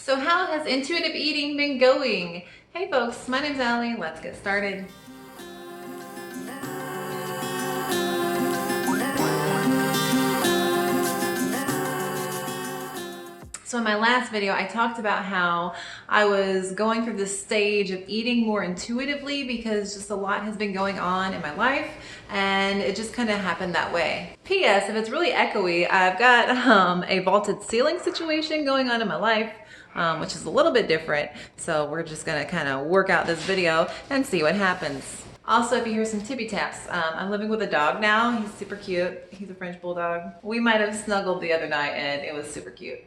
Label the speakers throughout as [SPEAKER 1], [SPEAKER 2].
[SPEAKER 1] So how has intuitive eating been going? Hey folks, my name's Allie. Let's get started. So in my last video, I talked about how I was going through this stage of eating more intuitively because just a lot has been going on in my life and it just kind of happened that way. P.S. If it's really echoey, I've got a vaulted ceiling situation going on in my life, which is a little bit different. So we're just gonna kind of work out this video and see what happens. Also, if you hear some tippy taps, I'm living with a dog now. He's super cute. He's a French bulldog. We might have snuggled the other night and it was super cute.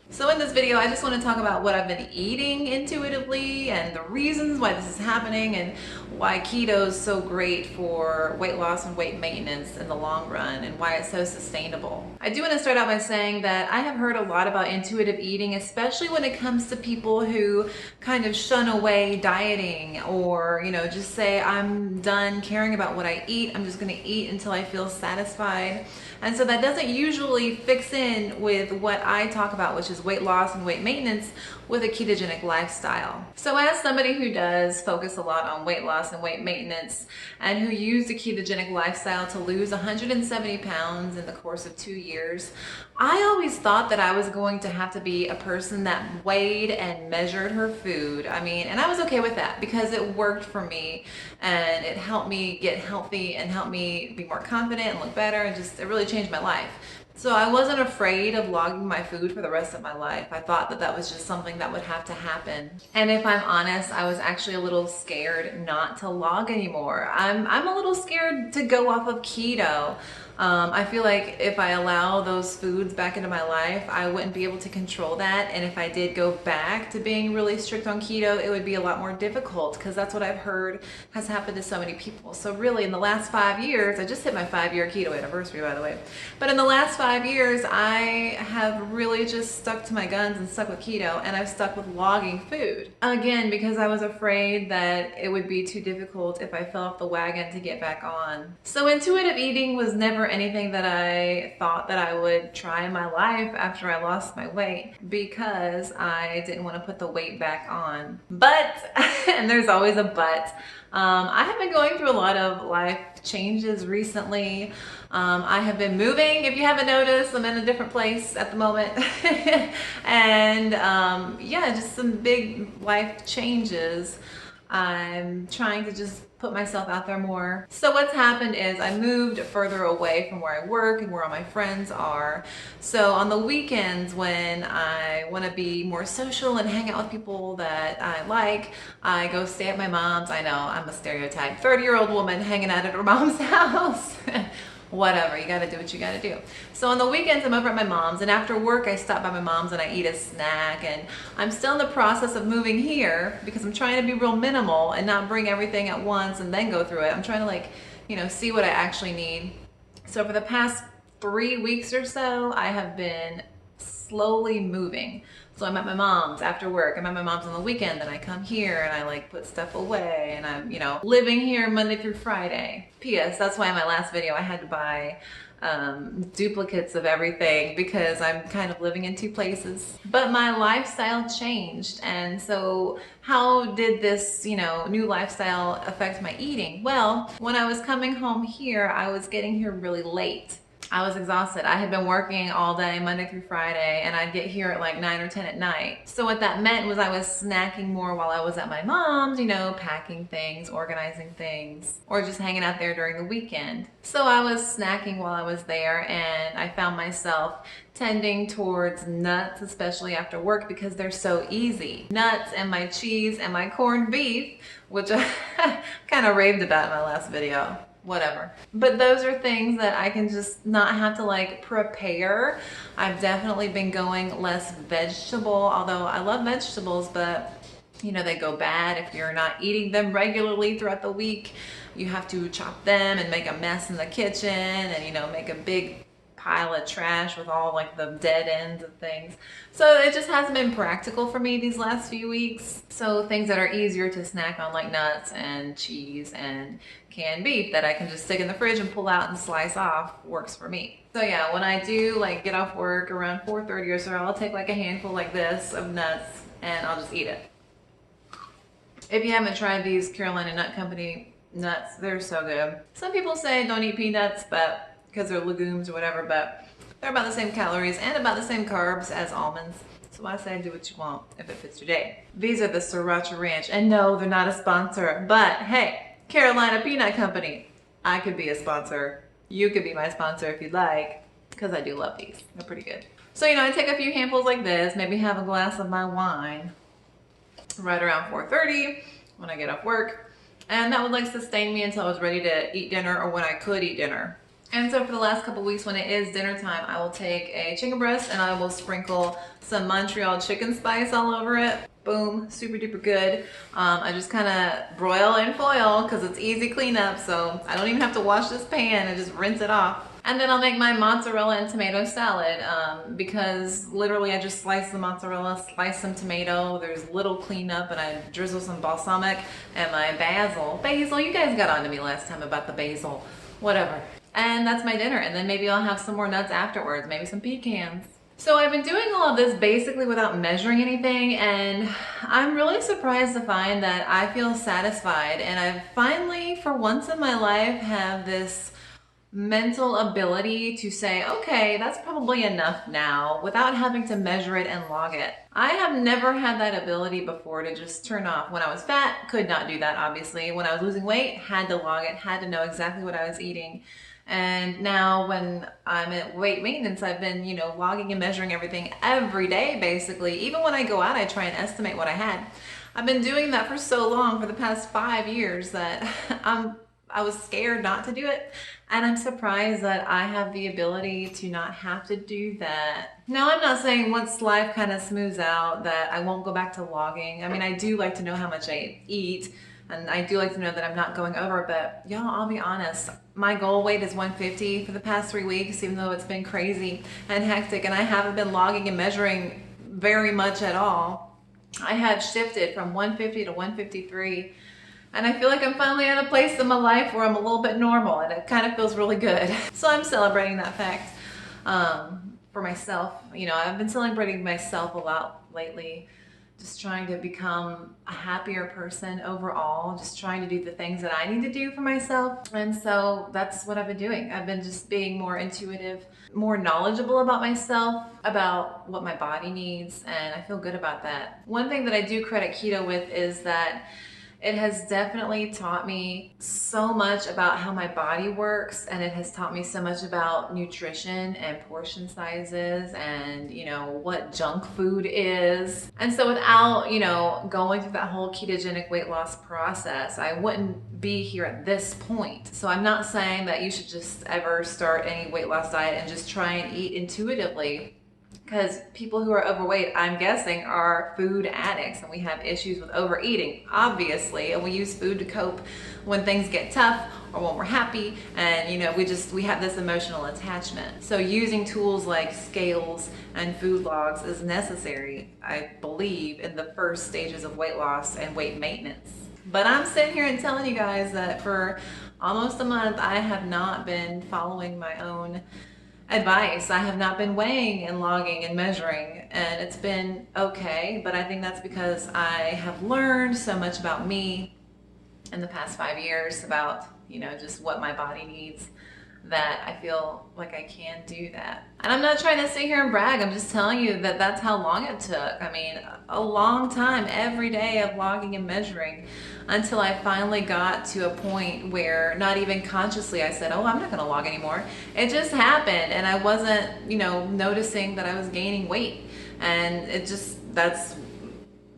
[SPEAKER 1] So in this video, I just want to talk about what I've been eating intuitively and the reasons why this is happening and why keto is so great for weight loss and weight maintenance in the long run and why it's so sustainable. I do want to start out by saying that I have heard a lot about intuitive eating, especially when it comes to people who kind of shun away dieting or, just say, I'm done caring about what I eat. I'm just going to eat until I feel satisfied. And so that doesn't usually fix in with what I talk about, which is weight loss and weight maintenance with a ketogenic lifestyle. So as somebody who does focus a lot on weight loss and weight maintenance and who used a ketogenic lifestyle to lose 170 pounds in the course of 2 years, I always thought that I was going to have to be a person that weighed and measured her food. And I was okay with that because it worked for me and it helped me get healthy and helped me be more confident and look better, and just it really changed my life. So I wasn't afraid of logging my food for the rest of my life. I thought that that was just something that would have to happen. And if I'm honest, I was actually a little scared not to log anymore. I'm a little scared to go off of keto. I feel like if I allow those foods back into my life, I wouldn't be able to control that. And if I did go back to being really strict on keto, it would be a lot more difficult because that's what I've heard has happened to so many people. So really in the last 5 years, I just hit my 5-year keto anniversary, by the way. But in the last 5 years, I have really just stuck to my guns and stuck with keto, and I've stuck with logging food. Again, because I was afraid that it would be too difficult if I fell off the wagon to get back on. So intuitive eating was never anything that I thought that I would try in my life after I lost my weight because I didn't want to put the weight back on. But, and there's always a but, I have been going through a lot of life changes recently. I have been moving. If you haven't noticed, I'm in a different place at the moment. And yeah, just some big life changes. I'm trying to just put myself out there more. So what's happened is I moved further away from where I work and where all my friends are. So on the weekends when I want to be more social and hang out with people that I like, I go stay at my mom's. I know, I'm a stereotype 30-year-old woman hanging out at her mom's house. Whatever, you gotta do what you gotta do. So on the weekends I'm over at my mom's, and after work I stop by my mom's and I eat a snack, and I'm still in the process of moving here because I'm trying to be real minimal and not bring everything at once and then go through it. I'm trying to see what I actually need. So for the past 3 weeks or so, I have been slowly moving. So I'm at my mom's after work. I'm at my mom's on the weekend, then I come here and I put stuff away, and I'm, living here Monday through Friday. P.S. That's why in my last video I had to buy duplicates of everything because I'm kind of living in 2 places. But my lifestyle changed, and so how did this, new lifestyle affect my eating? Well, when I was coming home here, I was getting here really late. I was exhausted. I had been working all day, Monday through Friday, and I'd get here at 9 or 10 at night. So what that meant was I was snacking more while I was at my mom's, packing things, organizing things, or just hanging out there during the weekend. So I was snacking while I was there, and I found myself tending towards nuts, especially after work, because they're so easy. Nuts and my cheese and my corned beef, which I kind of raved about in my last video. Whatever. But those are things that I can just not have to prepare. I've definitely been going less vegetable, although I love vegetables, but they go bad if you're not eating them regularly throughout the week. You have to chop them and make a mess in the kitchen and, make a big pile of trash with all the dead ends of things. So it just hasn't been practical for me these last few weeks. So things that are easier to snack on, like nuts and cheese and canned beef that I can just stick in the fridge and pull out and slice off, works for me. So yeah, when I do like get off work around 4:30 or so, I'll take like a handful like this of nuts and I'll just eat it. If you haven't tried these Carolina Nut Company nuts, they're so good. Some people say don't eat peanuts, but because they're legumes or whatever, but they're about the same calories and about the same carbs as almonds. So I say do what you want if it fits your day. These are the Sriracha Ranch, and no, they're not a sponsor, but hey, Carolina Peanut Company, I could be a sponsor. You could be my sponsor if you'd like, because I do love these. They're pretty good. So, I take a few handfuls like this, maybe have a glass of my wine right around 4:30 when I get off work. And that would like sustain me until I was ready to eat dinner or when I could eat dinner. And so for the last couple weeks when it is dinner time, I will take a chicken breast and I will sprinkle some Montreal chicken spice all over it. Boom, super duper good. I just kind of broil in foil because it's easy cleanup, so I don't even have to wash this pan and just rinse it off. And then I'll make my mozzarella and tomato salad because literally I just slice the mozzarella, slice some tomato, there's little cleanup, and I drizzle some balsamic and my basil. Basil, you guys got on to me last time about the basil. Whatever. And that's my dinner. And then maybe I'll have some more nuts afterwards, maybe some pecans. So I've been doing all of this basically without measuring anything, and I'm really surprised to find that I feel satisfied, and I finally, for once in my life, have this mental ability to say, okay, that's probably enough now, without having to measure it and log it. I have never had that ability before to just turn off. When I was fat, could not do that, obviously. When I was losing weight, had to log it, had to know exactly what I was eating. And now when I'm at weight maintenance, I've been, logging and measuring everything every day, basically. Even when I go out, I try and estimate what I had. I've been doing that for so long, for the past 5 years, that I was scared not to do it. And I'm surprised that I have the ability to not have to do that. Now, I'm not saying once life kind of smooths out that I won't go back to logging. I mean, I do like to know how much I eat. And I do like to know that I'm not going over, but y'all, I'll be honest, my goal weight is 150 for the past 3 weeks, even though it's been crazy and hectic, and I haven't been logging and measuring very much at all. I have shifted from 150 to 153, and I feel like I'm finally at a place in my life where I'm a little bit normal, and it kind of feels really good. So I'm celebrating that fact for myself. I've been celebrating myself a lot lately. Just trying to become a happier person overall, just trying to do the things that I need to do for myself. And so that's what I've been doing. I've been just being more intuitive, more knowledgeable about myself, about what my body needs, and I feel good about that. One thing that I do credit keto with is that it has definitely taught me so much about how my body works, and it has taught me so much about nutrition and portion sizes and, what junk food is. And so without, going through that whole ketogenic weight loss process, I wouldn't be here at this point. So I'm not saying that you should just ever start any weight loss diet and just try and eat intuitively. Because people who are overweight, I'm guessing, are food addicts, and we have issues with overeating, obviously, and we use food to cope when things get tough or when we're happy, and we have this emotional attachment. So using tools like scales and food logs is necessary, I believe, in the first stages of weight loss and weight maintenance. But I'm sitting here and telling you guys that for almost a month, I have not been following my own advice. I have not been weighing and logging and measuring, and it's been okay, but I think that's because I have learned so much about me in the past 5 years about, just what my body needs, that I feel like I can do that. And I'm not trying to sit here and brag. I'm just telling you that that's how long it took. I mean, a long time, every day of logging and measuring, until I finally got to a point where not even consciously I said, oh, I'm not going to log anymore. It just happened, and I wasn't, noticing that I was gaining weight. And that's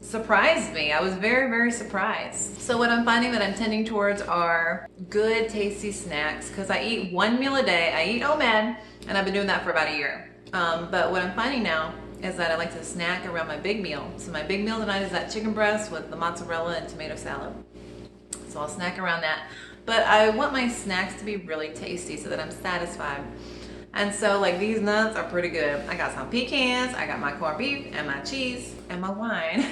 [SPEAKER 1] surprised me. I was very, very surprised. So what I'm finding that I'm tending towards are good, tasty snacks, because I eat one meal a day. I eat OMAD, and I've been doing that for about a year. But what I'm finding now is that I like to snack around my big meal. So my big meal tonight is that chicken breast with the mozzarella and tomato salad. So I'll snack around that. But I want my snacks to be really tasty so that I'm satisfied. And so like these nuts are pretty good. I got some pecans, I got my corned beef and my cheese and my wine.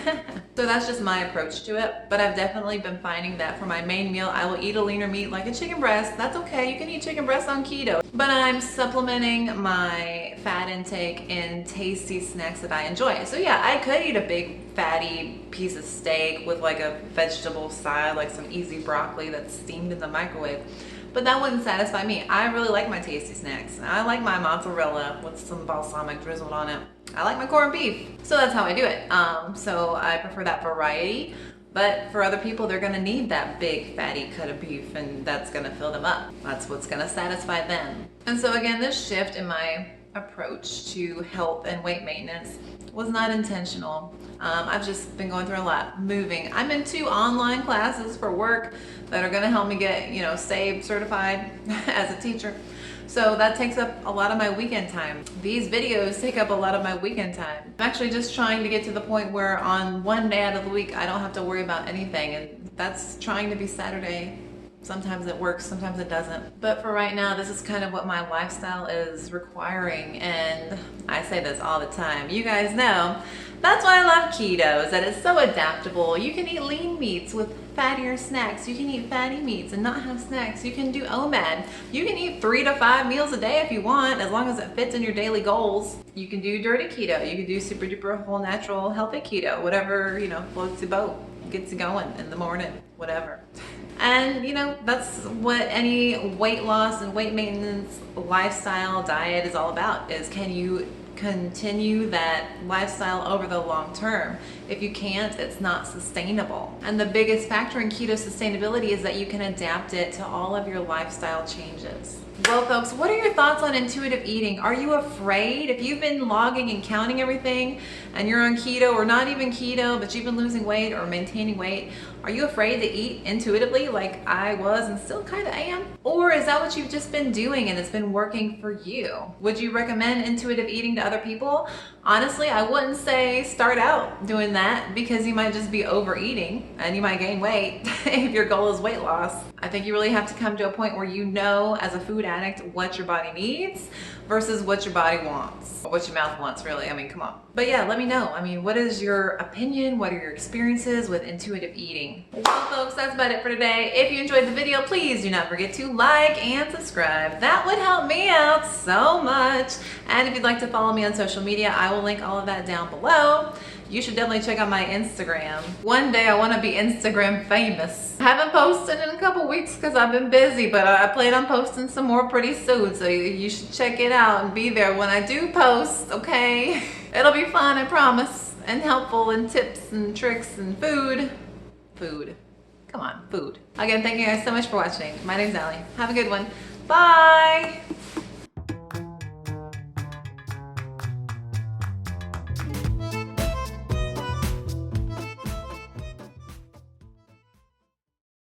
[SPEAKER 1] So that's just my approach to it. But I've definitely been finding that for my main meal, I will eat a leaner meat like a chicken breast. That's okay, you can eat chicken breast on keto. But I'm supplementing my fat intake in tasty snacks that I enjoy. So yeah, I could eat a big fatty piece of steak with like a vegetable side, like some easy broccoli that's steamed in the microwave. But that wouldn't satisfy me. I really like my tasty snacks. I like my mozzarella with some balsamic drizzled on it. I like my corned beef. So that's how I do it. So I prefer that variety. But for other people, they're gonna need that big fatty cut of beef, and that's gonna fill them up. That's what's gonna satisfy them. And so again, this shift in my approach to health and weight maintenance was not intentional. I've just been going through a lot, moving. I'm in 2 online classes for work that are gonna help me get, stay certified as a teacher. So that takes up a lot of my weekend time. These videos take up a lot of my weekend time. I'm actually just trying to get to the point where on one day out of the week, I don't have to worry about anything. And that's trying to be Saturday. Sometimes it works, sometimes it doesn't. But for right now, this is kind of what my lifestyle is requiring. And I say this all the time. You guys know, that's why I love keto, is that it's so adaptable. You can eat lean meats with fattier snacks. You can eat fatty meats and not have snacks. You can do OMAD. You can eat 3 to 5 meals a day if you want, as long as it fits in your daily goals. You can do dirty keto. You can do super duper whole natural healthy keto, whatever, floats your boat, gets you going in the morning, whatever. And that's what any weight loss and weight maintenance lifestyle diet is all about, is can you continue that lifestyle over the long term? If you can't, it's not sustainable. And the biggest factor in keto sustainability is that you can adapt it to all of your lifestyle changes. Well, folks, what are your thoughts on intuitive eating? Are you afraid? If you've been logging and counting everything and you're on keto, or not even keto, but you've been losing weight or maintaining weight, are you afraid to eat intuitively like I was and still kind of am? Or is that what you've just been doing and it's been working for you? Would you recommend intuitive eating to other people? Honestly, I wouldn't say start out doing that, because you might just be overeating and you might gain weight if your goal is weight loss. I think you really have to come to a point where you know as a food addict what your body needs versus what your body wants, or what your mouth wants, really. I mean, come on. But yeah, let me know. I mean, what is your opinion? What are your experiences with intuitive eating? Well, folks, that's about it for today. If you enjoyed the video, please do not forget to like and subscribe. That would help me out so much. And if you'd like to follow me on social media, I will link all of that down below. You should definitely check out my Instagram. One day I want to be Instagram famous. I haven't posted in a couple weeks because I've been busy, but I plan on posting some more pretty soon, so you should check it out and be there when I do post, okay? It'll be fun, I promise, and helpful, and tips and tricks and food. Come on, food. Again, thank you guys so much for watching. My name's Allie. Have a good one. Bye!